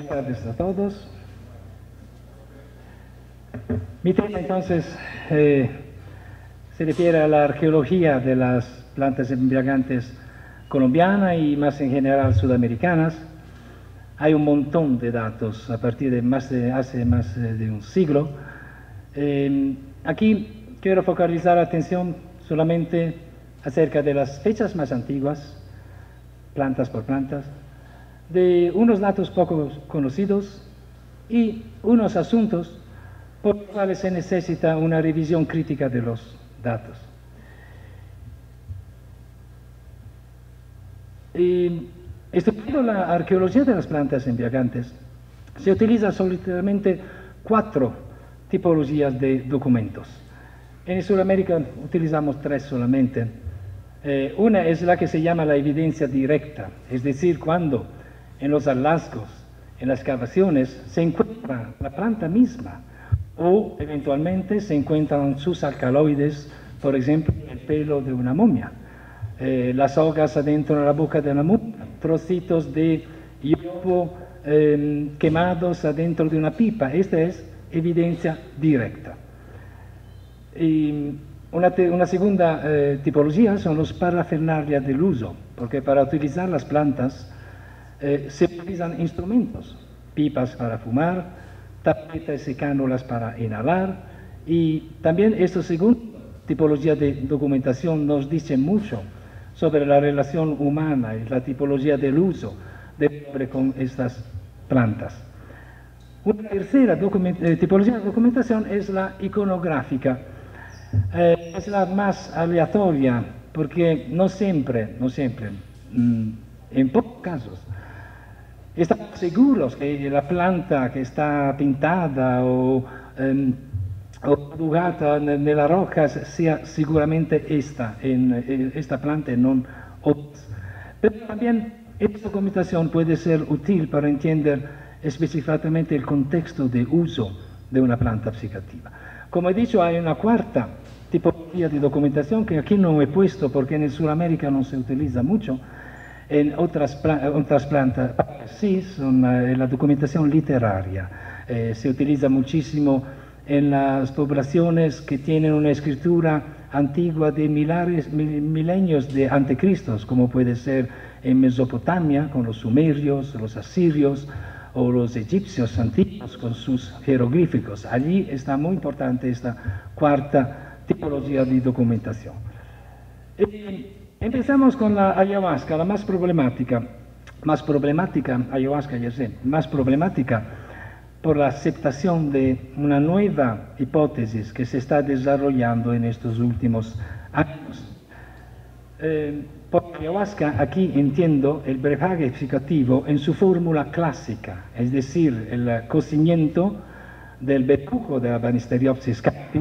tardes a todos. Mi tema entonces se refiere a la arqueología de las plantas embriagantes colombianas y más en general sudamericanas. Hay un montón de datos a partir de hace más de un siglo. Aquí quiero focalizar la atención solamente acerca de las fechas más antiguas, plantas por plantas, de unos datos poco conocidos y unos asuntos por los cuales se necesita una revisión crítica de los datos. Estudiando la arqueología de las plantas embriagantes, se utilizan solitariamente 4 tipologías de documentos. En Sudamérica utilizamos 3 solamente. Una es la que se llama la evidencia directa, es decir, cuando en los hallazgos, en las excavaciones, se encuentra la planta misma o eventualmente se encuentran sus alcaloides, por ejemplo, el pelo de una momia, las hojas adentro de la boca de la momia, trocitos de yopo quemados adentro de una pipa. Esta es evidencia directa. Y una segunda tipología son los parafernalia del uso, porque para utilizar las plantas se utilizan instrumentos, pipas para fumar, tapetas y cánulas para inhalar, y también esta segunda tipología de documentación nos dice mucho sobre la relación humana y la tipología del uso del hombre con estas plantas. Una tercera tipología de documentación es la iconográfica. Es la más aleatoria, porque no siempre, en pocos casos, estamos seguros que la planta que está pintada o dibujada en las rocas sea seguramente esta planta y no otras. Pero también esta documentación puede ser útil para entender específicamente el contexto de uso de una planta psicoactiva. Como he dicho, hay una cuarta tipología de documentación que aquí no he puesto porque en Sudamérica no se utiliza mucho. En otras plantas sí, son la documentación literaria. Se utiliza muchísimo en las poblaciones que tienen una escritura antigua de milenios de anticristos, como puede ser en Mesopotamia con los sumerios, los asirios o los egipcios antiguos con sus jeroglíficos. Allí está muy importante esta cuarta tipología de documentación. Empezamos con la ayahuasca, la más problemática, ayahuasca ya sé, más problemática por la aceptación de una nueva hipótesis que se está desarrollando en estos últimos años. Por ayahuasca aquí entiendo el brebaje psicoactivo en su fórmula clásica, es decir, el cocimiento del bejuco de la Banisteriopsis cacti,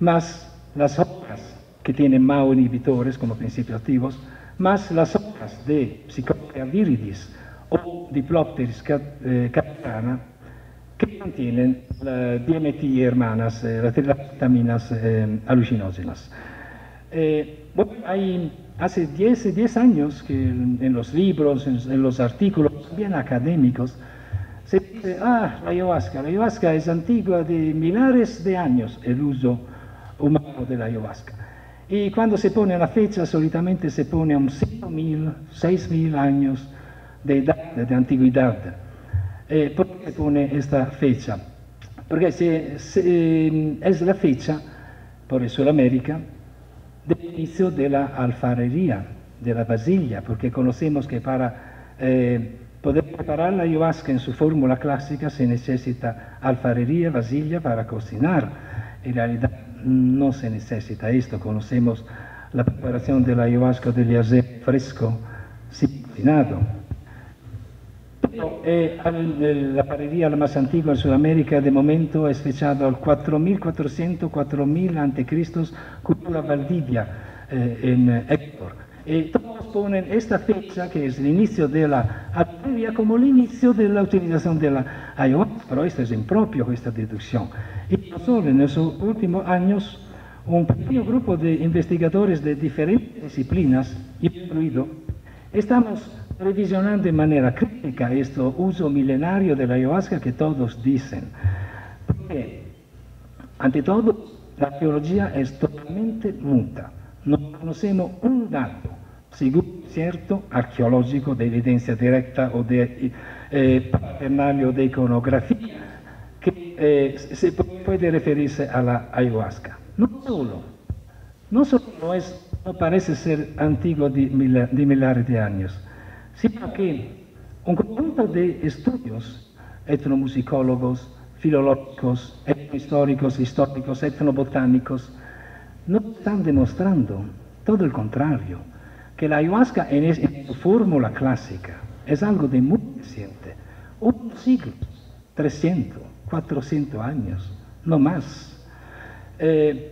más las hojas que tienen MAO inhibitores como principios activos, más las hojas de Psychoptea viridis o Diplopteris capitana, que contienen DMT y hermanas, las vitaminas alucinógenas. Hace 10 años que en los libros, en los artículos bien académicos, se dice, la ayahuasca es antigua de miles de años el uso humano de la ayahuasca. Y cuando se pone la fecha, solitamente se pone a 5.000, 6.000 años de edad, de antigüedad. ¿Por qué se pone esta fecha? Porque es la fecha, por Sudamérica, del inicio de la alfarería, de la vasilla, porque conocemos que para poder preparar la ayahuasca en su fórmula clásica se necesita alfarería, vasilla para cocinar. En realidad no se necesita esto, conocemos la preparación de la ayahuasca del yace fresco sin cocinado. Pero la alfarería la más antigua en Sudamérica de momento es fechada al 4.400, 4.000 a.C., cultura Valdivia en Héctor. Todos ponen esta fecha, que es el inicio de la alfarería, como el inicio de la utilización de la ayahuasca, pero esto es impropio, esta deducción. Y no solo en esos últimos años, un pequeño grupo de investigadores de diferentes disciplinas, incluido, estamos revisionando en manera crítica este uso milenario de la ayahuasca que todos dicen. Porque, ante todo, la arqueología es totalmente muta. No conocemos un dato, seguro cierto, arqueológico, de evidencia directa o de paternal o de iconografía, que se puede referirse a la ayahuasca. No solo no parece ser antiguo de millares de años, sino que un conjunto de estudios etnomusicólogos, filológicos, etnohistóricos, históricos, etnobotánicos, nos están demostrando todo el contrario, que la ayahuasca en su fórmula clásica es algo de muy reciente, unos siglos, 300, 400 años, no más.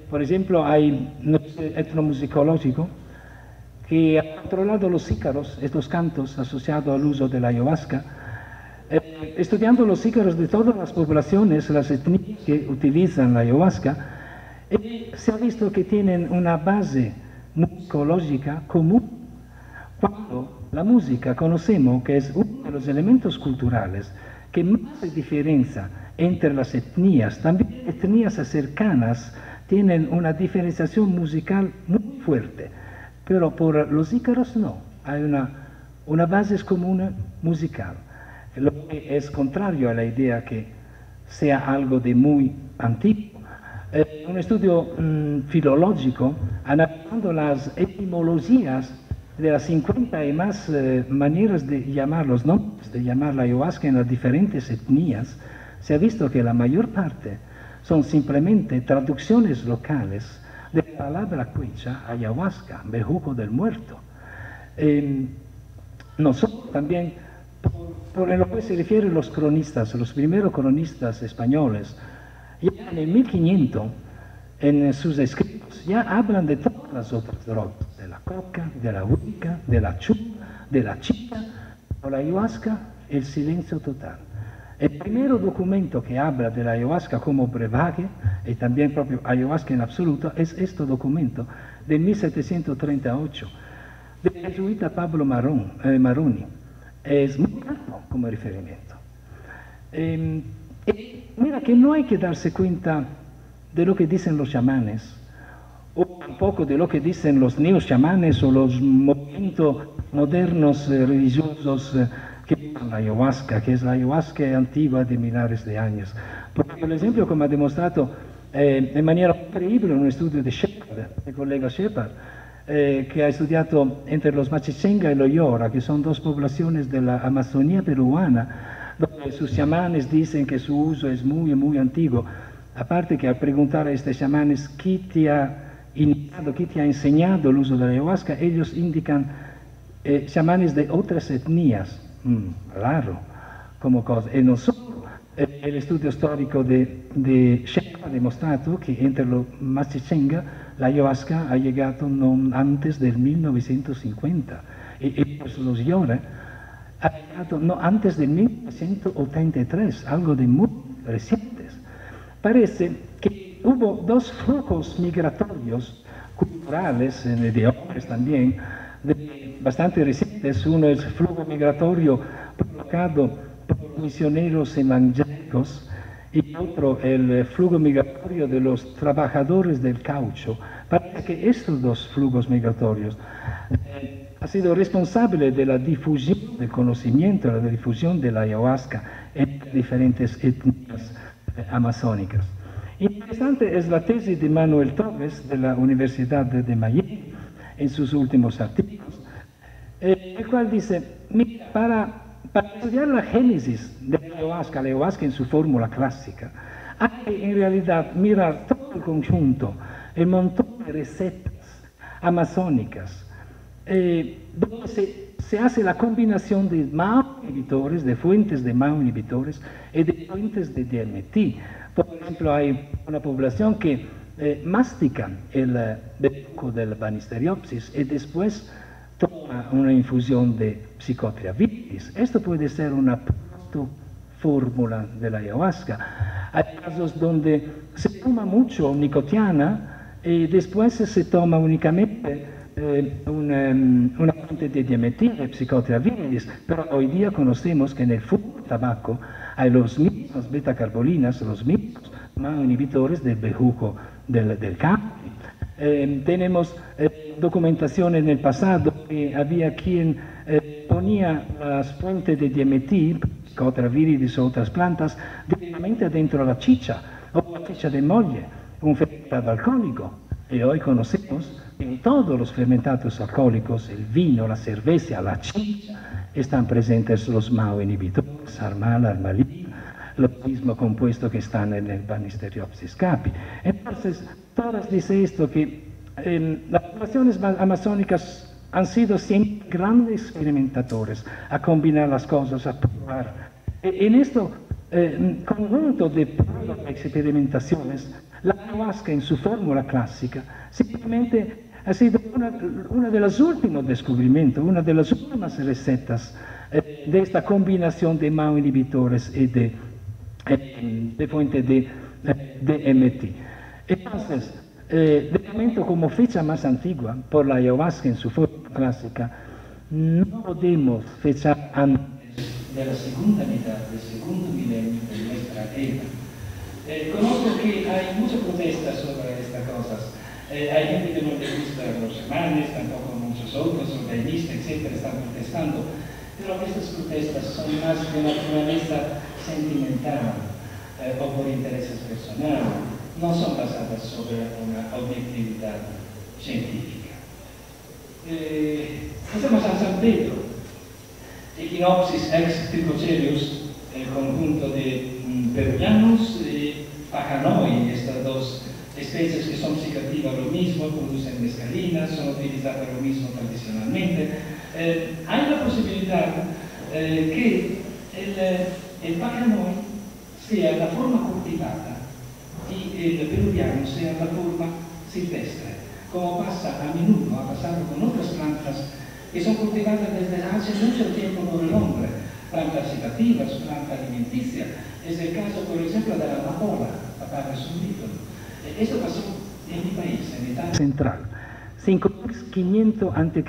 Por ejemplo, hay un etnomusicológico que ha controlado los sícaros, estos cantos asociados al uso de la ayahuasca, estudiando los sícaros de todas las poblaciones, las etnias que utilizan la ayahuasca, se ha visto que tienen una base musicológica común. Cuando la música conocemos que es uno de los elementos culturales que más se diferencia entre las etnias, también etnias cercanas tienen una diferenciación musical muy fuerte, pero por los ícaros no, hay una base común musical, lo que es contrario a la idea que sea algo de muy antiguo. Un estudio filológico, analizando las etimologías de las 50 y más maneras de llamar los nombres, de llamar la ayahuasca en las diferentes etnias, se ha visto que la mayor parte son simplemente traducciones locales de la palabra quechua ayahuasca, bejuco del muerto. Nosotros también, por lo que se refiere a los cronistas, los primeros cronistas españoles, ya en el 1500, en sus escritos, ya hablan de todas las otras drogas, de la coca, de la wicca, de la chupa, de la chica, o la ayahuasca, el silencio total. El primer documento que habla de la ayahuasca como brebaje, y también propio ayahuasca en absoluto, es este documento de 1738, del jesuita Pablo Maroni. Es muy claro como referimiento. Mira que no hay que darse cuenta de lo que dicen los chamanes, o tampoco de lo que dicen los neochamanes o los movimientos modernos religiosos que es la ayahuasca, que es la ayahuasca antigua de millares de años. Porque, por ejemplo, como ha demostrado en manera increíble un estudio de Shepard, el colega Shepard, que ha estudiado entre los Machichenga y los Yora, que son dos poblaciones de la Amazonía peruana, donde sus chamanes dicen que su uso es muy, muy antiguo. Aparte que al preguntar a estos chamanes qué te ha enseñado el uso de la ayahuasca, ellos indican chamanes de otras etnias. Raro, como cosa. Y nosotros, el estudio histórico de Shepard ha demostrado que entre los Machichenga la ayahuasca ha llegado no antes del 1950 y pues los Yora ha llegado no antes de 1983, algo de muy recientes. Parece que hubo dos flujos migratorios culturales, de hombres también, bastante recientes. Uno es el flujo migratorio provocado por misioneros evangélicos y otro el flujo migratorio de los trabajadores del caucho. Parece que estos dos flujos migratorios han sido responsables de la difusión del conocimiento, la difusión de la ayahuasca en diferentes etnias amazónicas. Interesante es la tesis de Manuel Torres de la Universidad de Miami en sus últimos artículos, el cual dice, para estudiar la génesis de la ayahuasca en su fórmula clásica, hay que en realidad mirar todo el conjunto, el montón de recetas amazónicas, donde se hace la combinación de MAO inhibitores, de fuentes de MAO inhibitores y de fuentes de DMT. Por ejemplo, hay una población que mastica el bejuco del Banisteriopsis y después toma una infusión de Psychotria vitis. Esto puede ser una fórmula de la ayahuasca. Hay casos donde se toma mucho nicotiana y después se toma únicamente una fuente de diametina, Psychotria viridis, pero hoy día conocemos que en el fumo de tabaco hay los mismos beta-carbolinas, los mismos inhibidores del bejuco del cannabis. Tenemos documentación en el pasado que había quien ponía las fuentes de diametil, Psychotria viridis o otras plantas, directamente dentro la chicha o la chicha de moglie, un fermentado alcohólico. Y hoy conocemos que en todos los fermentados alcohólicos, el vino, la cerveza, la chicha, están presentes los MAO inhibidores, Armal, Armalin, lo mismo compuesto que están en el Banisteriopsis capi. Entonces, Torres dice esto, que las poblaciones amazónicas han sido siempre grandes experimentadores, a combinar las cosas, a probar. En esto conjunto de experimentaciones, la ayahuasca en su fórmula clásica simplemente ha sido una de los últimos descubrimientos, una de las últimas recetas de esta combinación de MAO inhibitores y de fuente de DMT. Entonces, de momento, como fecha más antigua, por la ayahuasca en su forma clásica, no podemos fechar antes de la segunda mitad del segundo milenio de nuestra era. Conozco que hay muchas protestas sobre estas cosas. Hay gente que no le gusta a los chamanes, tampoco muchos otros, organistas, etcétera, están protestando. Pero estas protestas son más de naturaleza sentimental o por intereses personales. No son basadas sobre una objetividad científica. Pasamos a San Pedro. Echinopsis ex Tricocerius, el conjunto de peruvianos, Pajanoi, estas dos especies que son psicoactivas lo mismo, producen mescalina, son utilizadas lo mismo tradicionalmente. Hay la posibilidad que el Pajanoi sea la forma cultivada y el peruviano sea la forma silvestre, como pasa a menudo, ha pasado con otras plantas que son cultivadas desde hace mucho tiempo por el hombre, plantas sedativas, plantas alimenticias. Es el caso, por ejemplo, de la amapola, Papaver somnifero. Esto pasó en mi país, en Italia central, 5500 a.C.,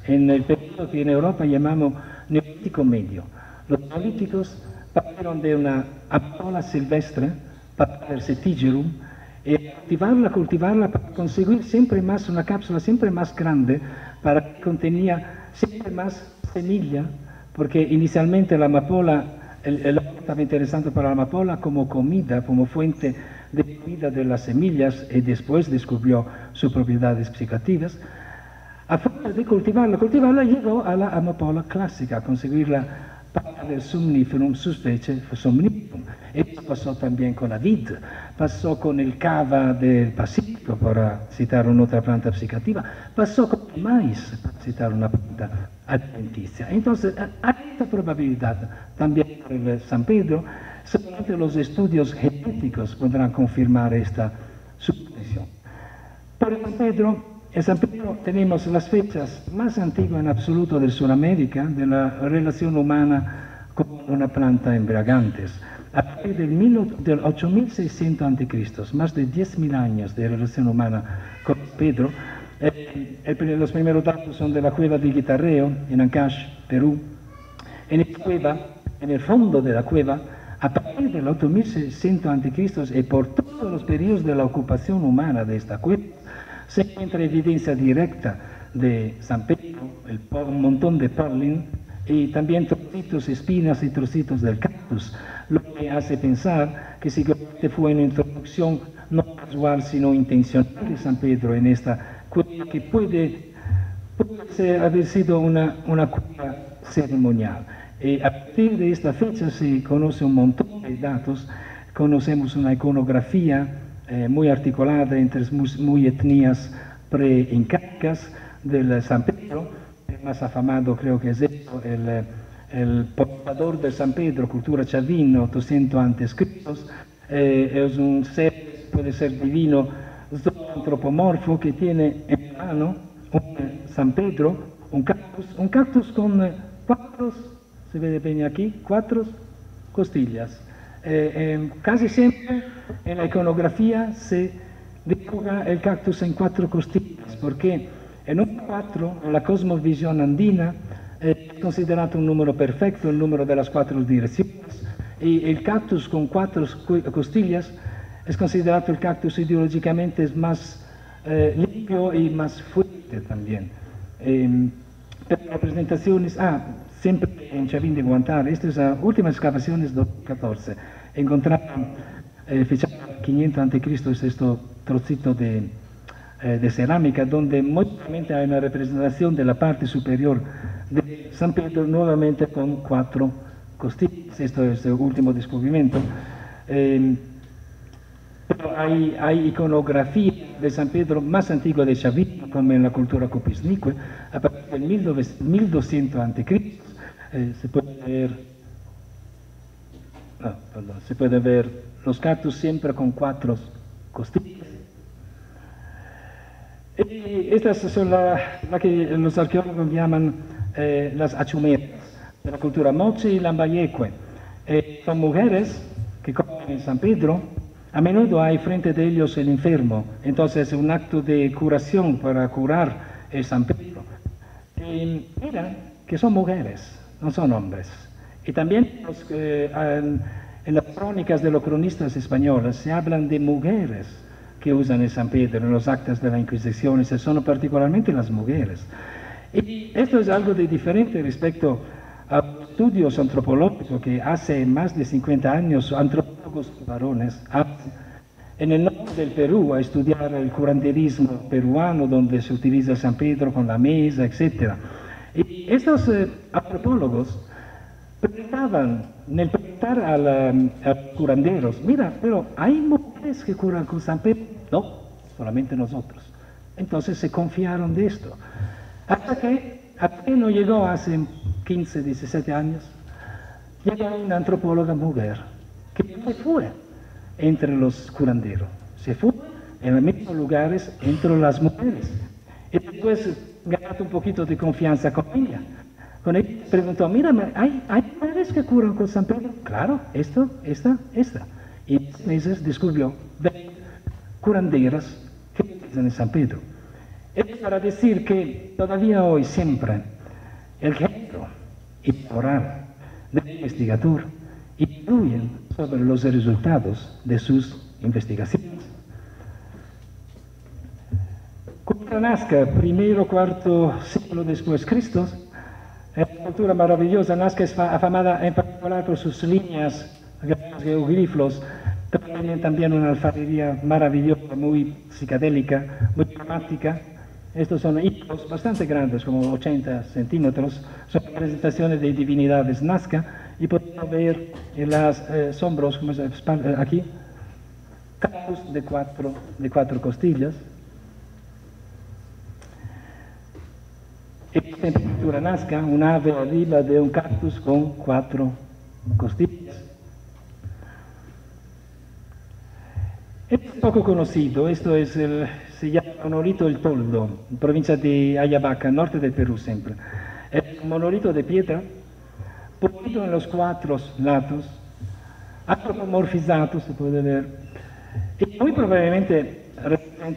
en el periodo que en Europa llamamos Neolítico Medio. Los neolíticos partieron de una amapola silvestre, Papaver setigerum, y cultivarla para conseguir siempre más, una cápsula siempre más grande, para que contenía siempre más semilla, porque inicialmente la amapola, el hombre estaba interesante para la amapola como comida, como fuente de comida de las semillas, y después descubrió sus propiedades psicoactivas. A fuerza de cultivarla llegó a la amapola clásica, a conseguirla Papaver somniferum, subspecie somniferum. Esto pasó también con la vid, pasó con el cava del Pacífico, para citar una otra planta psicoactiva, pasó con el maíz, para citar una planta alimenticia. Entonces, hay esta probabilidad también por el San Pedro. Solamente los estudios genéticos podrán confirmar esta suposición. Por el San Pedro tenemos las fechas más antiguas en absoluto de Sudamérica, de la relación humana con una planta embriagantes. A partir del 8600 a.C., más de 10.000 años de relación humana con Pedro. Los primeros datos son de la cueva de Guitarreo, en Ancash, Perú. En esta cueva, en el fondo de la cueva, a partir del 8600 a.C. y por todos los periodos de la ocupación humana de esta cueva, se encuentra evidencia directa de San Pedro, un montón de pollen y también trocitos, espinas y trocitos del cactus, lo que hace pensar que seguramente fue una introducción no casual sino intencional de San Pedro en esta cueva, que puede haber sido una cueva ceremonial. A partir de esta fecha se conoce un montón de datos, conocemos una iconografía muy articulada entre muy etnias pre-incaicas del San Pedro. El más afamado creo que es esto, el portador de San Pedro, cultura Chavino, 800 a.C. Es un ser, puede ser divino, antropomorfo, que tiene en mano un San Pedro, un cactus con cuatro, se ve bien aquí, 4 costillas. Casi siempre en la iconografía se dibuja el cactus en 4 costillas, porque El número 4, la cosmovisión andina, es considerato un número perfecto, el número de las 4 direcciones. Y el cactus con 4 costillas es considerado el cactus ideológicamente más limpio y más fuerte también. Pero representaciones, siempre en Chavín de Guantar, estas últimas excavaciones de 2014, encontraron fecha 500 a.C. este trocito de cerámica, donde mutuamente hay una representación de la parte superior de San Pedro nuevamente con 4 costillas. Esto es el último descubrimiento. Pero hay iconografía de San Pedro más antigua de Chavín, como en la cultura copisnicue, a partir del 1200 a.C. Se puede ver los cactus siempre con 4 costillas. Y estas son las que los arqueólogos llaman las achumeras, de la cultura moche y lambayeque. Son mujeres que comen en San Pedro. A menudo hay frente de ellos el enfermo, entonces es un acto de curación para curar el San Pedro. Mira que son mujeres, no son hombres. Y también en las crónicas de los cronistas españoles se hablan de mujeres que usan el San Pedro en los actas de la Inquisición, y son particularmente las mujeres. Y esto es algo de diferente respecto a estudios antropológicos que hace más de 50 años antropólogos varones en el norte del Perú a estudiar el curanderismo peruano, donde se utiliza el San Pedro con la mesa, etc. Y estos antropólogos preguntaban, en el preguntar a los curanderos, mira, pero ¿hay mujeres que curan con San Pedro? No, solamente nosotros. Entonces se confiaron de esto. Hasta que no llegó hace 15, 17 años, llegó una antropóloga mujer que se fue entre los curanderos, se fue en los mismos lugares entre las mujeres. Y después ganó un poquito de confianza con ella. Con ella preguntó, mira, ¿hay mujeres que curan con San Pedro? Claro, esta. Y en meses descubrió 20 curanderas que utilizan en San Pedro. Es para decir que todavía hoy siempre el género y moral del investigador influyen sobre los resultados de sus investigaciones. Cultura Nazca, primero, cuarto siglo después de Cristo, es una cultura maravillosa. Nazca es afamada en particular por sus líneas, geoglifos, pero tiene también una alfarería maravillosa, muy psicodélica, muy dramática. Estos son hilos bastante grandes, como 80 centímetros, son representaciones de divinidades Nazca, y podemos ver en las sombros, como se aquí, cactus de cuatro costillas. Esta pintura Nazca, un ave arriba de un cactus con 4 costillas. Es poco conocido, esto es se llama monolito del Toldo, provincia de Ayabaca, norte del Perú siempre. Es un monolito de piedra, pulido en los 4 lados, antropomorfizado, se puede ver. Y muy probablemente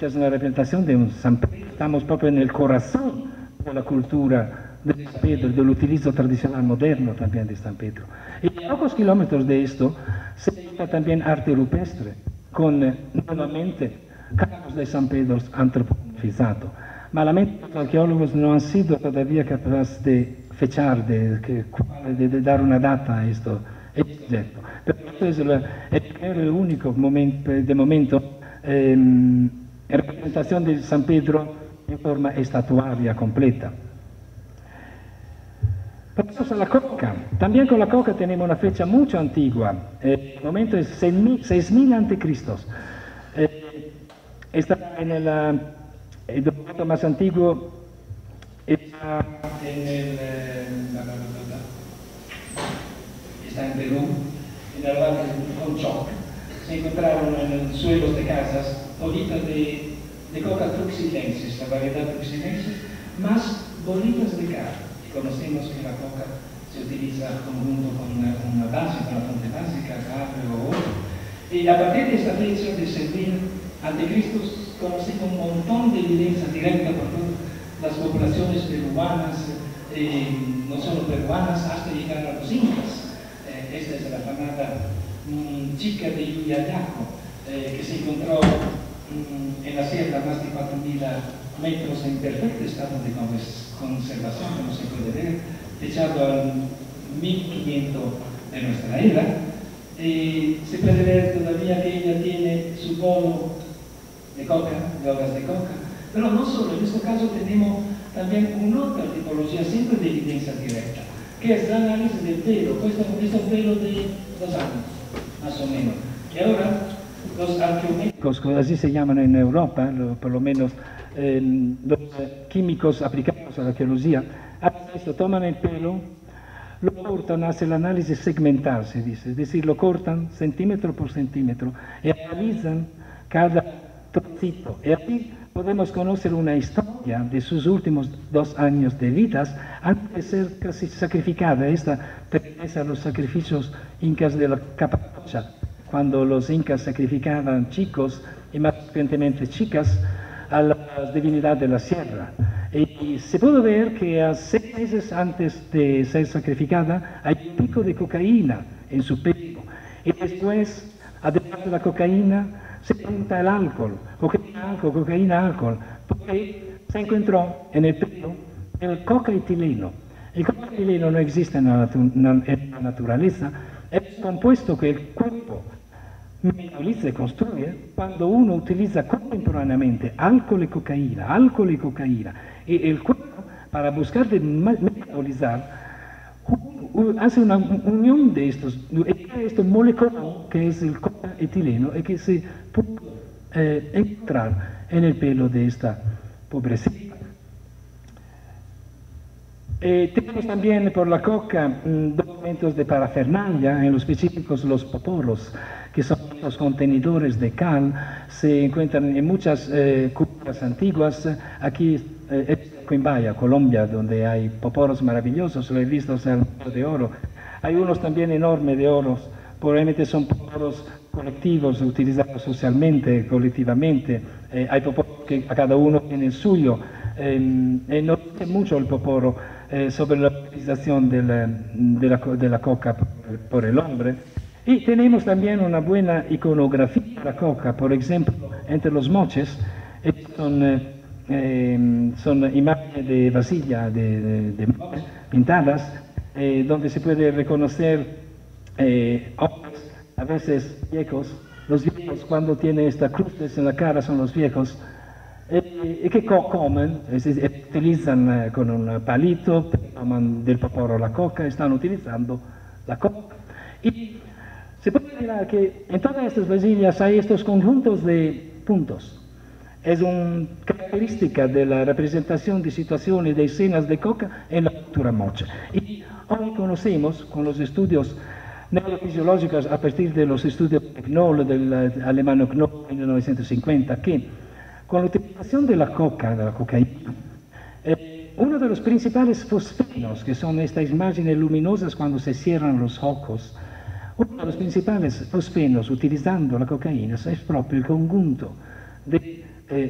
es una representación de un San Pedro. Estamos proprio en el corazón de la cultura de San Pedro, del utilizo tradicional moderno también de San Pedro. Y a pocos kilómetros de esto se encuentra también arte rupestre, con nuevamente campos de San Pedro antropomorfizado. Malamente los arqueólogos no han sido todavía capaces de fechar, de dar una data a esto objeto. Pero esto es el único momento, de momento, representación de San Pedro en forma estatuaria completa. Pasamos a la coca. También con la coca tenemos una fecha mucho antigua. El momento es 6000 a.C. Está en el documento más antiguo, está en Perú, en el valle de Conchoc. Se encontraron en los suelos de casas bolitas de coca truxilensis, la variedad truxilensis, más bolitas de carne. Conocemos que la coca se utiliza conjunto con una base, una fuente básica, carne o oro. Y a partir de esta fecha de 6000 a.C. conocemos un montón de evidencia directa por todo las poblaciones peruanas, no solo peruanas, hasta llegar a los incas. Esta es la famosa chica de Yuyayaco, que se encontró en la sierra más de 4.000 metros en perfecto estado de conservación, como se puede ver, echado al 1500 de nuestra era. Se puede ver todavía que ella tiene su bolo de coca, de hojas de coca, pero no solo, en este caso tenemos también una otra tipología siempre de evidencia directa, que es el análisis del pelo. Este pelo de 2 años, más o menos. Y ahora, los arqueométricos, así se llaman en Europa, por lo menos los químicos aplicados a la arqueología, hacen esto, toman el pelo, lo cortan, hacen el análisis segmental, se dice, es decir, lo cortan centímetro por centímetro y analizan cada trocito. Y así podemos conocer una historia de sus últimos 2 años de vidas antes de ser casi sacrificada. Esta pertenece a los sacrificios incas de la Capadocia, cuando los incas sacrificaban chicos y más frecuentemente chicas a las divinidades de la sierra. Y se puede ver que a 6 meses antes de ser sacrificada hay un pico de cocaína en su pelo. Y después, además de la cocaína, se cuenta el alcohol, cocaína, alcohol, porque se encontró en el pelo el cocaetileno. El cocaetileno no existe en la naturaleza, es un compuesto que el cuerpo metaboliza y construye cuando uno utiliza contemporáneamente alcohol y cocaína, y el cuerpo, para buscar de metabolizar, hace una unión de estos moléculas que es el cocaetileno y que se puede entrar en el pelo de esta pobrecita. Tenemos también por la coca documentos de parafernalia, en los específicos los poporos, que son los contenedores de cal, se encuentran en muchas culturas antiguas. Aquí en Quimbaya, Colombia, donde hay poporos maravillosos, lo he visto, de oro. Hay unos también enormes de oro, probablemente son poporos colectivos, utilizados socialmente, colectivamente. Hay poporos que a cada uno tiene el suyo. No dice mucho el poporo sobre la utilización de la coca por el hombre. Y tenemos también una buena iconografía de la coca, por ejemplo, entre los moches, son imágenes de vasilla de moche pintadas, donde se puede reconocer hombres, a veces viejos. Los viejos, cuando tienen esta cruz en la cara, son los viejos, que comen, utilizan con un palito, toman del poporo la coca, están utilizando la coca. Y se puede mirar que en todas estas vasillas hay estos conjuntos de puntos. Es una característica de la representación de situaciones, de escenas de coca en la cultura moche. Y hoy conocemos, con los estudios neurofisiológicos a partir de los estudios de Knoll, del alemán Knoll en 1950, que con la utilización de la coca, de la cocaína, uno de los principales fosfenos, que son estas imágenes luminosas cuando se cierran los ojos, uno de los principales fosfenos utilizando la cocaína es proprio el conjunto de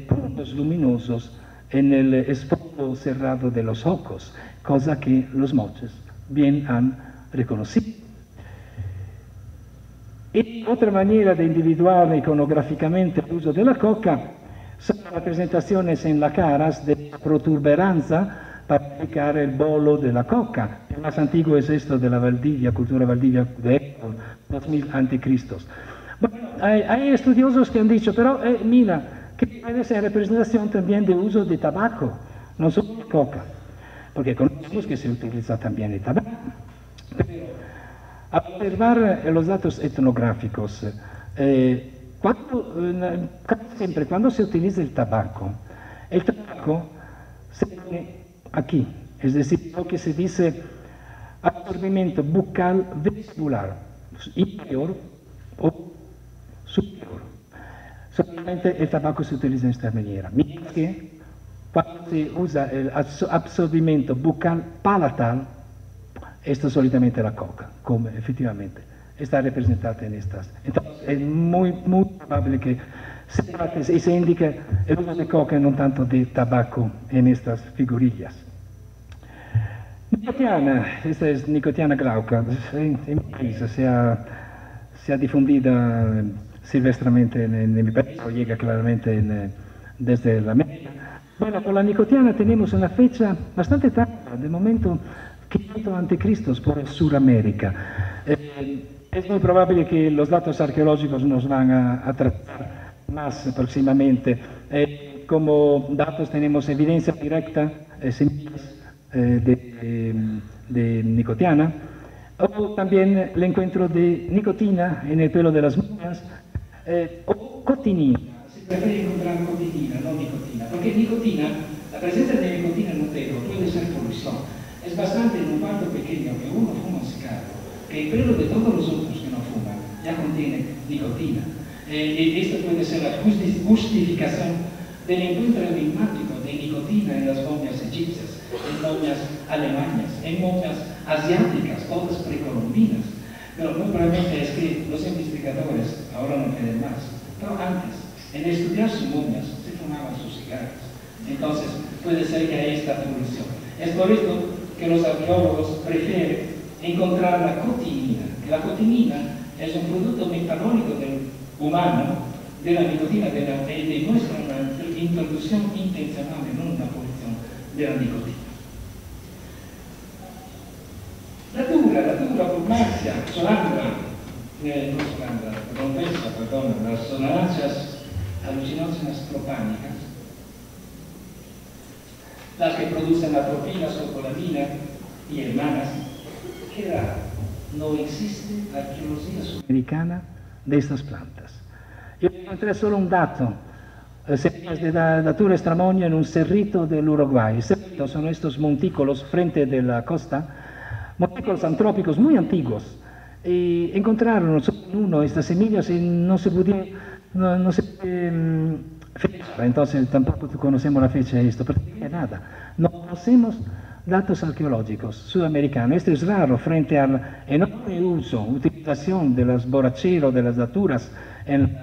puntos luminosos en el esfondo cerrado de los ojos, cosa que los moches bien han reconocido. Y otra manera de individuar iconográficamente el uso de la coca son representaciones en las caras de protuberanza para explicar el bolo de la coca. El más antiguo es esto de la Valdivia, cultura Valdivia de 2000 a.C. Bueno, hay estudiosos que han dicho, pero mira, que puede ser representación también de uso de tabaco, no solo de coca, porque conocemos que se utiliza también el tabaco. Pero, a observar los datos etnográficos, siempre cuando se utiliza el tabaco se pone aquí, es decir, lo que se dice absorbimiento bucal vestibular, inferior o superior. Solamente el tabaco se utiliza de esta manera, mientras que cuando se usa el absorbimiento bucal palatal, esto es solamente la coca, como efectivamente está representada en estas. Entonces es muy probable que y se indica el uso de coca y no tanto de tabaco en estas figurillas. Nicotiana, esta es Nicotiana glauca, en mi país se ha difundido silvestremente en mi país, o llega claramente desde la América. Bueno, con la nicotiana tenemos una fecha bastante tarda, de momento 500 a.C. por Sudamérica. Es muy probable que los datos arqueológicos nos van a tratar más próximamente. Como datos tenemos evidencia directa, semillas de nicotiana, o también el encuentro de nicotina en el pelo de las momias, o cotinina. Se prefiere encontrar cotinina, no nicotina, porque nicotina, la presencia de nicotina en un pelo puede ser polución. Es bastante en un cuarto pequeño que uno fuma un cigarro, que el pelo de todos los otros que no fuman ya contiene nicotina. Y esto puede ser la justificación del encuentro enigmático de nicotina en las momias egipcias, en momias alemanas, en momias asiáticas, todas precolombinas. Pero muy probablemente es que los investigadores, ahora no queden más, pero antes, en estudiar sus momias, se fumaban sus cigarros. Entonces, puede ser que hay esta polución. Es por esto que los arqueólogos prefieren encontrar la cotinina, que la cotinina es un producto metabólico del humano, de la nicotina, de nuestra introducción intencional en una polución de la nicotina. La dura por Marcia, las sonancias alucinógenas tropánicas, las que producen atropina, socolamina y hermanas, que no existe arqueología sudamericana de estas plantas. Yo encontré solo un dato, semillas de datura extramonio en un cerrito del Uruguay. Cerritos son estos montículos frente de la costa, montículos antrópicos muy antiguos. Y encontraron uno estas semillas y no se pudo fechar, entonces tampoco conocemos la fecha de esto, pero nada, no conocemos datos arqueológicos sudamericanos. Esto es raro frente al enorme utilización de las borracheros, de las daturas en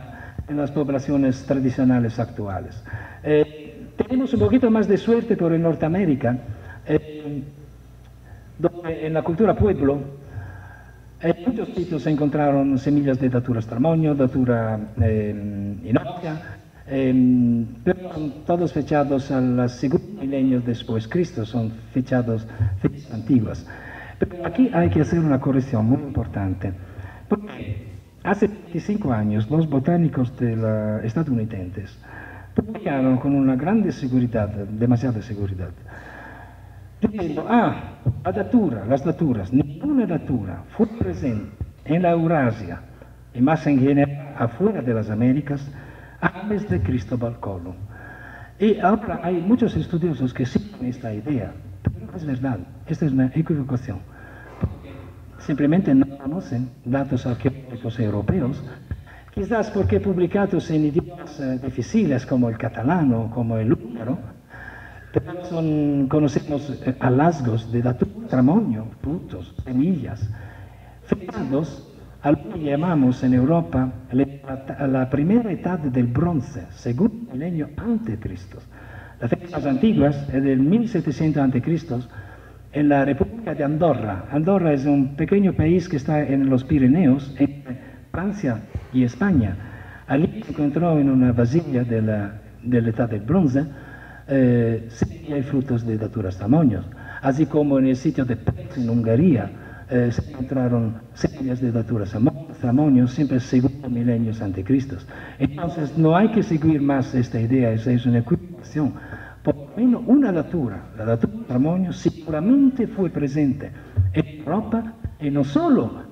las poblaciones tradicionales actuales. Tenemos un poquito más de suerte por en Norteamérica, donde en la cultura pueblo, en muchos sitios se encontraron semillas de datura extramonio, datura inocia, pero son todos fechados a los segundos milenios después de Cristo, son fechas antiguas. Pero aquí hay que hacer una corrección muy importante, porque hace 25 años los botánicos estadounidenses publicaron con una grande seguridad, demasiada seguridad, diciendo, las daturas, ninguna datura fue presente en la Eurasia, y más en general afuera de las Américas, antes de Cristóbal Colón. Y ahora hay muchos estudiosos que siguen esta idea, pero no es verdad, esta es una equivocación. Simplemente no conocen datos arqueológicos europeos, quizás porque publicados en idiomas difíciles como el catalán o como el húngaro, pero conocemos hallazgos de datura extramonio, frutos, semillas, fechados a lo que llamamos en Europa la primera edad del bronce, segundo milenio antes de Cristo. Las fechas más antiguas es del 1700 a.C., en la República de Andorra. Andorra es un pequeño país que está en los Pirineos, entre Francia y España. Allí se encontró en una vasilla de la edad del bronce semillas y frutos de datura extramonio, así como en el sitio de Peć, en Hungría, se encontraron semillas de datura extramonio, siempre segundo milenios antes de Cristo. Entonces no hay que seguir más esta idea, esa es una equivocación. Por lo menos una datura, la datura extramonio, seguramente fue presente en Europa y no solo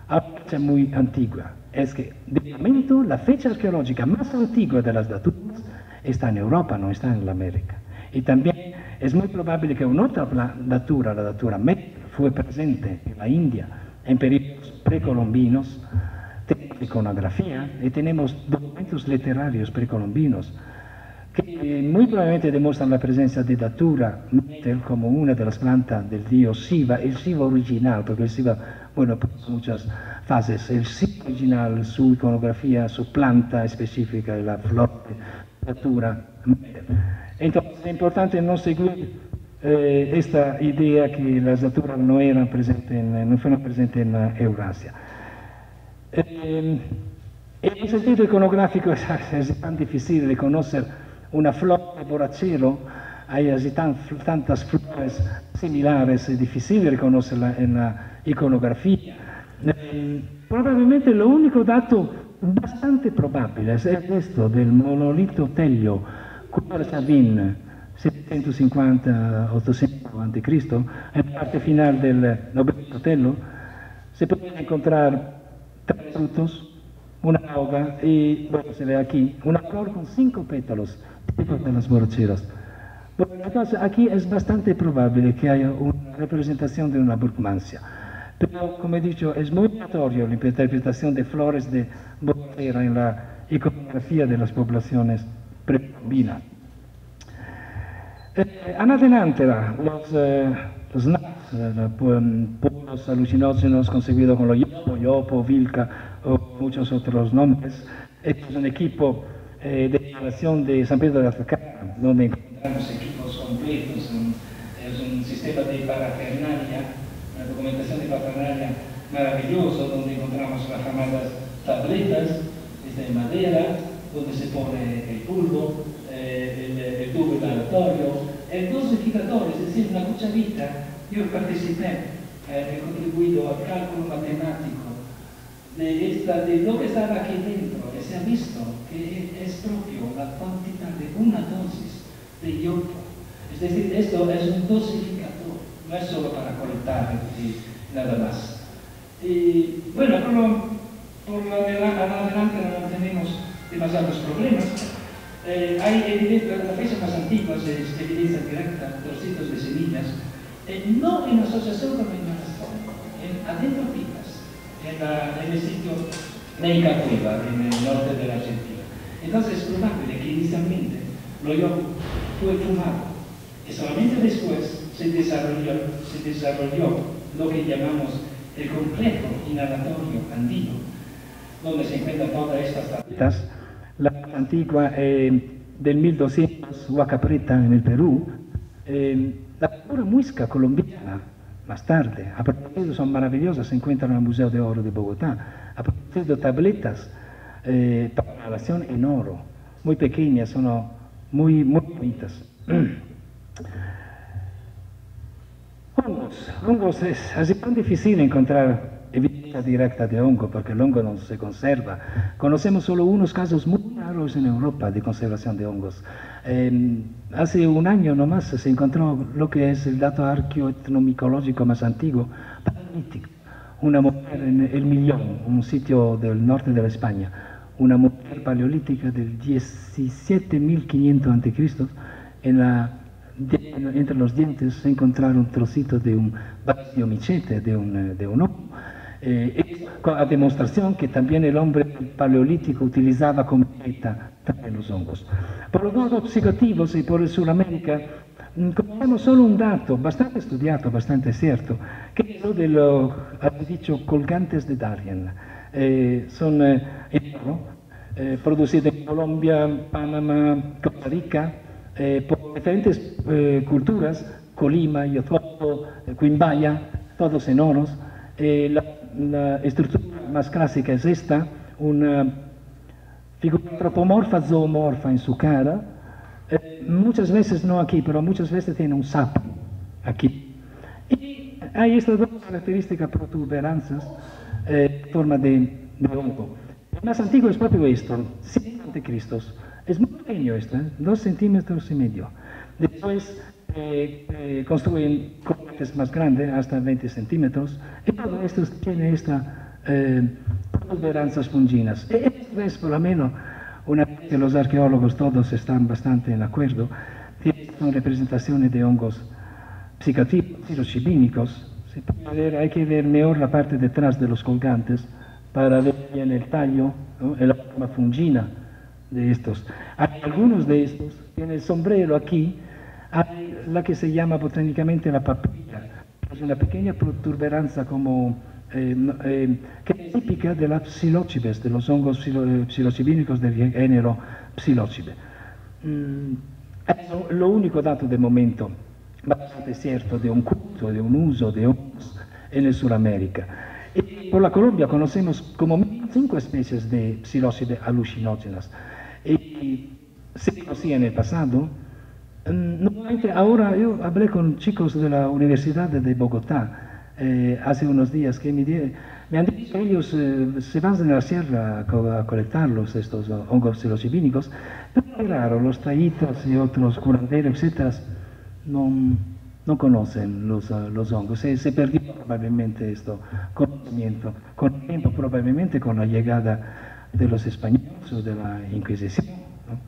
a fecha muy antigua. Es que de momento la fecha arqueológica más antigua de las daturas está en Europa, no está en la América. Y también es muy probable que una otra datura, la datura media, fue presente en la India en periodos precolombinos. Tenemos iconografía y tenemos documentos literarios precolombinos que muy probablemente demuestran la presencia de datura metal como una de las plantas del dios Shiva, el Shiva original, porque el Shiva bueno, pues muchas fases. El sitio original, su iconografía, su planta específica, la flor, la natura. Entonces es importante no seguir esta idea que las naturas no fueron presentes en Eurasia. En un sentido iconográfico es tan difícil reconocer una flor de borrachero, hay así tantas flores similares, es difícil reconocerla en la iconografía. Probablemente lo único dato bastante probable es esto del monolito Telio, Sabin, 750-800 a.C., en la parte final del Noveno Telio, se pueden encontrar 3 frutos, una hoja y, bueno, se ve aquí, una flor con 5 pétalos, típicos de las borracheras. Bueno, entonces aquí es bastante probable que haya una representación de una burgmancia. Pero, como he dicho, es muy notorio la interpretación de flores de borrachera en la iconografía de las poblaciones precolombinas. Adelante, los polvos alucinógenos conseguidos con los yopo, vilca o muchos otros nombres. Este es un equipo de instalación de San Pedro de Atacama, donde encontramos equipos completos, es un sistema de parafernalia, una documentación de parafernalia maravilloso, donde encontramos las llamadas tabletas de madera, donde se pone el polvo, el tubo inhalatorio, dosificadores, es decir, una cucharita. Yo participé, he contribuido al cálculo matemático de lo que estaba aquí dentro, y se ha visto que es propio la cantidad de una dosis de yodo. Es decir, esto es un dosificador, no es solo para colectar y nada más. Y bueno, por adelante no tenemos demasiados problemas. Hay evidencia, la fecha más antigua es evidencia directa, trocitos de semillas, no en asociación con la inhalación, adentro pipas, en el sitio Neica Cueva, en el norte de la Argentina. Entonces es probable que inicialmente lo yodo fue fumado y solamente después se desarrolló lo que llamamos el complejo inhalatorio andino, donde se encuentran todas estas tabletas. La más antigua del 1200, Huaca Preta, en el Perú, la cultura muisca colombiana, más tarde, a propósito son maravillosas, se encuentran en el Museo de Oro de Bogotá, a propósito de tabletas para inhalación en oro, muy pequeñas, son muy bonitas. Hongos es así tan difícil encontrar evidencia directa de hongo, porque el hongo no se conserva. Conocemos solo unos casos muy raros en Europa de conservación de hongos. Hace un año nomás se encontró lo que es el dato arqueoetnomicológico más antiguo, paleolítico. Una mujer en El Millón, un sitio del norte de la España, una mujer paleolítica del 17.500 a.C., entre los dientes se encontraron trocitos de un machete, de un ojo. A demostración que también el hombre paleolítico utilizaba como dieta también los hongos. Por los hongos psicoactivos y por el Sudamérica, conocemos solo un dato bastante estudiado, bastante cierto, que es lo de los, dicho, colgantes de Darien. Son producidos en Colombia, Panamá, Costa Rica, por diferentes culturas, Colima, Yotuato, Quimbaya, todos en oros. La estructura más clásica es esta, una figura antropomorfa, zoomorfa en su cara, muchas veces no aquí, pero muchas veces tiene un sapo aquí. Y hay estas dos características protuberancias en forma de hongo. El más antiguo es propio esto, 100 a.C. Es muy pequeño esto, 2,5 centímetros. Después construyen colgantes más grandes, hasta 20 centímetros, y todo esto tiene estas protuberancias funginas. Esto es por lo menos una que los arqueólogos todos están bastante en acuerdo, son representaciones de hongos psicoactivos, psilocibínicos. Hay que ver mejor la parte detrás de los colgantes para ver bien el tallo, ¿no? La forma fungina de estos. Hay algunos de estos, tiene el sombrero aquí, hay la que se llama botánicamente la papilla, es una pequeña protuberancia como que es típica de las psilocibes, de los hongos psilocibínicos del género Psilocybe. Es lo único dato de momento bastante cierto de un culto, de un uso de hongos en el Sudamérica. Y por la Colombia conocemos como 5 especies de psilocibe alucinógenas. Y se conocía en el pasado. Normalmente ahora yo hablé con chicos de la Universidad de Bogotá hace unos días que me han dicho que ellos se van a la sierra a colectarlos, estos hongos psilocibínicos, pero claro, los taitas y otros curanderos, etcétera, no conocen los hongos. Se perdió probablemente este conocimiento con el tiempo, probablemente con la llegada de los españoles o de la Inquisición, ¿no?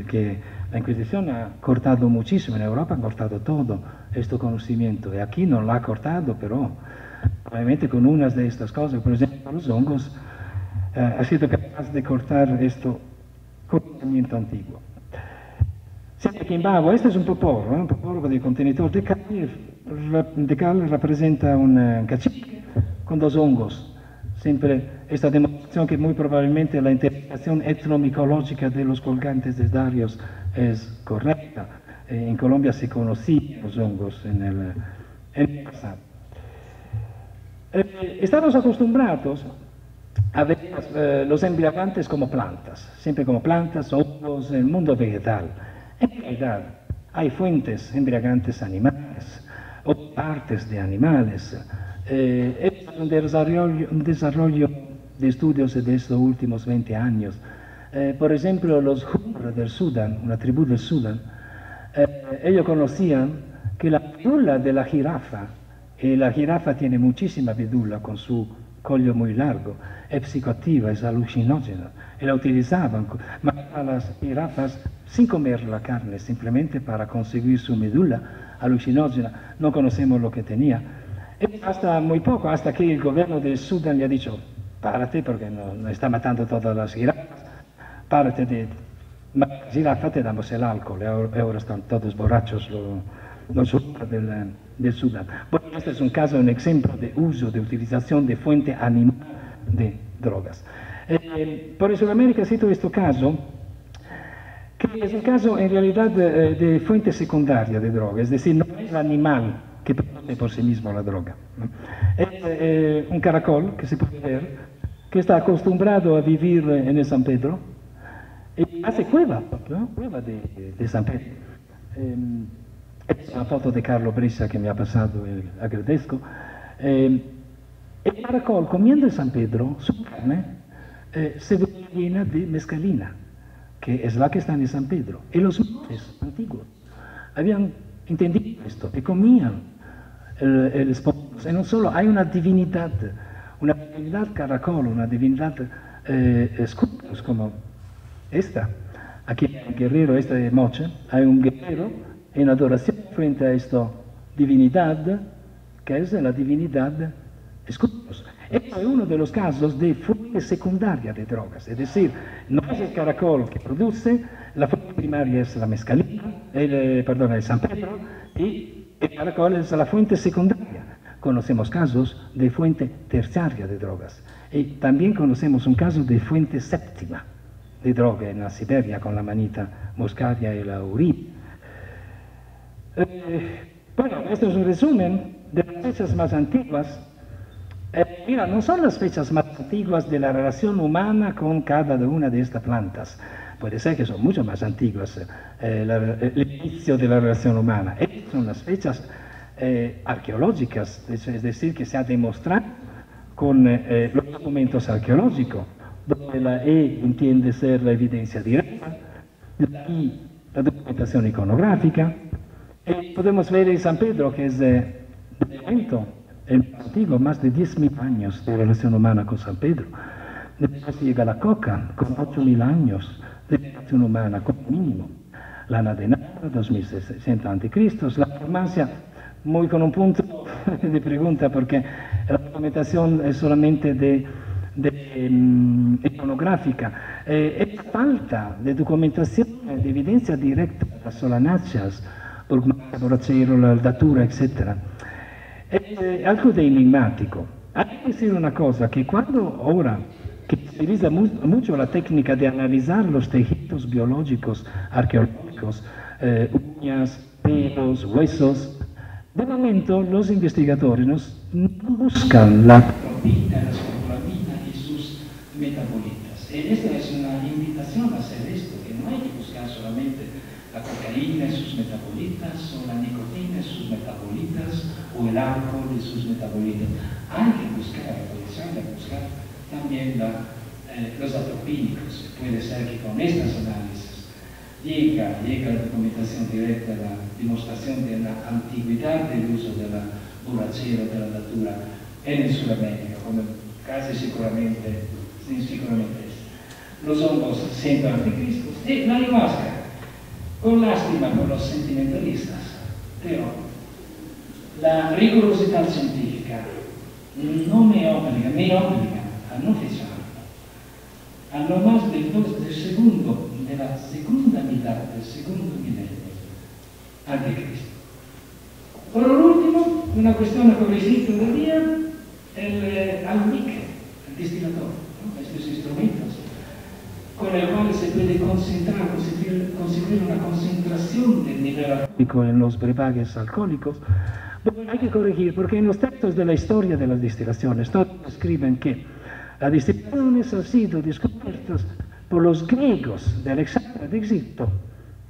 Que la Inquisición ha cortado muchísimo, en Europa ha cortado todo este conocimiento, y aquí no lo ha cortado, pero probablemente con unas de estas cosas, por ejemplo, los hongos, ha sido capaz de cortar este conocimiento antiguo. Siempre que imbago, este es un poporo de contenedor de cal representa un cachique con 2 hongos. Siempre esta demostración que muy probablemente la interpretación etnomicológica de los colgantes de Darius es correcta. En Colombia se conocían los hongos en el pasado. Estamos acostumbrados a ver los embriagantes como plantas, siempre como plantas, hongos, en el mundo vegetal. En realidad, hay fuentes embriagantes animales o partes de animales. Es un desarrollo de estudios de estos últimos 20 años. Por ejemplo, los Hur del Sudán, una tribu del Sudán, ellos conocían que la medula de la jirafa, y la jirafa tiene muchísima medula con su collo muy largo, es psicoactiva, es alucinógena, y la utilizaban a las jirafas sin comer la carne, simplemente para conseguir su medula alucinógena. No conocemos lo que tenía. Hasta muy poco, hasta que el gobierno de Sudán le ha dicho, párate porque no está matando todas las jirafas, párate de jirafa, te damos el alcohol, ahora están todos borrachos los del Sudán. Bueno, este es un caso, un ejemplo de uso, de utilización de fuente animal de drogas. Por Sudamérica cito este caso, que es un caso en realidad de fuente secundaria de droga, es decir, no es el animal que produce por sí mismo la droga. Es un caracol que se puede ver, que está acostumbrado a vivir en el San Pedro, y hace cueva, ¿no? Cueva de San Pedro. Es una foto de Carlo Brisa que me ha pasado, agradezco. El caracol, comiendo el San Pedro, su carne se ve llena de mescalina, que es la que está en San Pedro. Y los monjes antiguos habían entendido esto y comían el esponjoso. Y no solo, hay una divinidad caracol, una divinidad escudos como esta. Aquí hay un guerrero, este de Moche, hay un guerrero en adoración frente a esta divinidad, que es la divinidad escudos. Esto es uno de los casos de fuente secundaria de drogas, es decir, no es el caracol que produce, la fuente primaria es la mescalina, el San Pedro, y el caracol es la fuente secundaria. Conocemos casos de fuente terciaria de drogas, y también conocemos un caso de fuente séptima de droga en la Siberia con la manita muscaria y la urina. Bueno, esto es un resumen de las fechas más antiguas. Mira, no son las fechas más antiguas de la relación humana con cada una de estas plantas. Puede ser que son mucho más antiguas el inicio de la relación humana. Estas son las fechas arqueológicas, es decir, que se ha demostrado con los documentos arqueológicos, donde la E entiende ser la evidencia directa, la I la documentación iconográfica. Podemos ver en San Pedro, que es de momento el antiguo, más de 10.000 años de relación humana con San Pedro. Después llega la coca, con 8.000 años de relación humana, como mínimo. La Ana de Nara, 2.600 a.C., la farmacia, muy con un punto de pregunta, porque la documentación es solamente iconográfica. Es falta de documentación, de evidencia directa de las solanachas, por Borrachero, la datura, etc. Es algo de enigmático. Hay que decir una cosa, que cuando ahora que se utiliza mucho la técnica de analizar los tejidos biológicos arqueológicos, uñas, pelos, huesos, de momento los investigadores no buscan la proteína, la escopolamina y sus metabolitas. Esta es una invitación a hacer esto, que no hay que buscar solamente la cocaína y sus metabolitas, o la nicotina y sus metabolitas, o el alcohol y sus metabolitas. Hay que buscar, también los atropínicos. Puede ser que con estas análisis llega la documentación directa, la demostración de la antigüedad del uso de la borrachera de la natura en Sudamérica, como casi seguramente es. Los hongos siempre anticristos y la ayahuasca. Con lástima por los sentimentalistas, pero la rigurosidad científica no me obliga a no fecharlo. A no más del segundo, de la segunda mitad del segundo milenio antes de Cristo. Por último, una cuestión corregida del día, el alunique, el destilador, ¿no? Estos instrumentos con el cual se puede conseguir una concentración del nivel alcohólico en los brebajes alcohólicos. Bueno, hay que corregir, porque en los textos de la historia de las destilaciones todos escriben que las destilaciones han sido descubiertas por los griegos de Alejandría de Egipto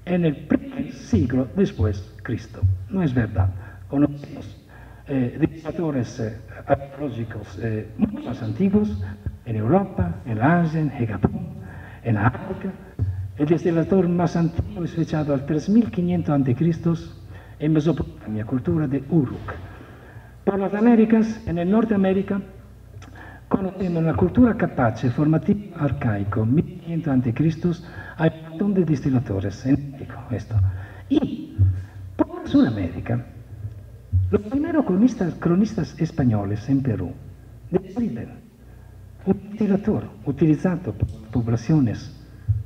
en el primer siglo después de Cristo. No es verdad. Conocemos destiladores arqueológicos mucho más antiguos en Europa, en Asia, en Japón, en África. El destilador más antiguo es fechado al 3500 a.C. en Mesopotamia, cultura de Uruk. Por las Américas, en el Norteamérica, conocemos la cultura capace, formativa arcaico, 1500 a.C., hay un montón de destiladores en México, esto. Y por Sudamérica, los primeros cronistas españoles en Perú describen un destilador utilizado por poblaciones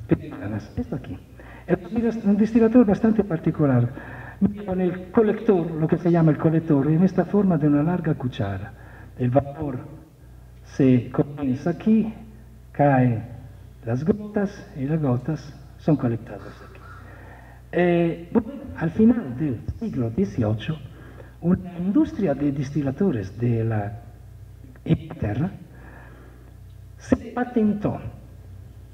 peruanas, esto aquí. Es un destilador bastante particular, con el colector, lo que se llama el colector, en esta forma de una larga cuchara. El vapor se comienza aquí, caen las gotas y las gotas son colectadas aquí. Bueno, al final del siglo XVIII, una industria de destiladores de la Inglaterra se patentó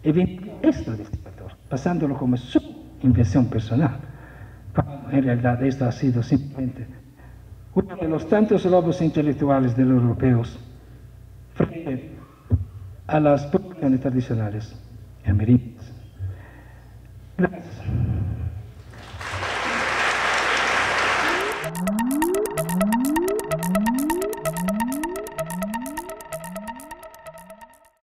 y vendió este destilador, pasándolo como su invención personal. En realidad esto ha sido simplemente uno de los tantos robos intelectuales de los europeos frente a las producciones tradicionales americanas. Gracias.